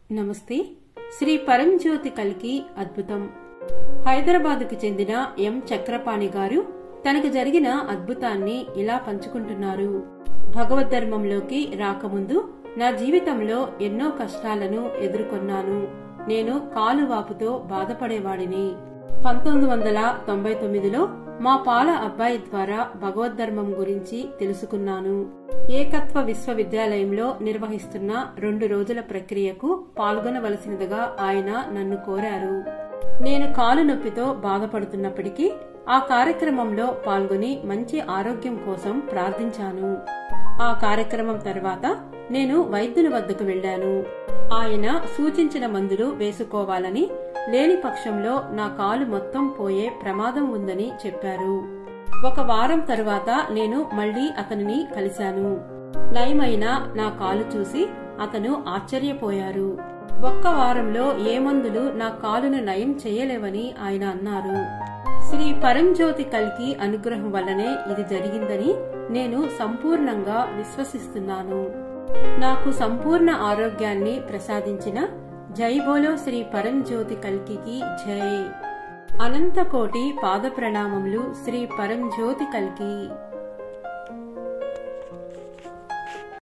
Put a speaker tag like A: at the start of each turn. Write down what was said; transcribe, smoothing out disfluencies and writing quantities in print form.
A: నమస్తే. శ్రీ పరంజ్యోతి కల్కి అద్భుతం. హైదరాబాద్కు చెందిన ఎం చక్రపాణి గారు తనకు జరిగిన అద్భుతాన్ని ఇలా పంచుకుంటున్నారు. భగవద్ధర్మంలోకి రాకముందు నా జీవితంలో ఎన్నో కష్టాలను ఎదుర్కొన్నాను. నేను కాలువాపుతో బాధపడేవాడిని. 1999లో మా పాల అబ్బాయి ద్వారా భగవద్ధర్మం గురించి తెలుసుకున్నాను. ఏకత్వ విశ్వవిద్యాలయంలో నిర్వహిస్తున్న 2 రోజుల ప్రక్రియకు పాల్గొనవలసినదిగా ఆయన నన్ను కోరారు. నేను కాలు నొప్పితో బాధపడుతున్నప్పటికీ ఆ కార్యక్రమంలో పాల్గొని మంచి ఆరోగ్యం కోసం ప్రార్థించాను. ఆ కార్యక్రమం తర్వాత నేను వైద్యుని వద్దకు వెళ్లాను. ఆయన సూచించిన మందులు వేసుకోవాలని, లేని పక్షంలో నా కాలు మొత్తం పోయే ప్రమాదం ఉందని చెప్పారు. 1 వారం తరువాత నేను మళ్లీ అతనిని కలిశాను. నయమైన నా కాలు చూసి అతను ఆశ్చర్యపోయారు. 1 వారంలో ఏ మందులు నా కాలును నయం చేయలేవని ఆయన అన్నారు. శ్రీ పరంజ్యోతి కల్కి అనుగ్రహం వల్లనే ఇది జరిగిందని నేను సంపూర్ణంగా విశ్వసిస్తున్నాను. నాకు సంపూర్ణ ఆరోగ్యాన్ని ప్రసాదించిన జై బోలో శ్రీ పరంజ్యోతి కల్కి జై. అనంత కోటి పాద ప్రణామములు శ్రీ పరంజ్యోతి కల్కి.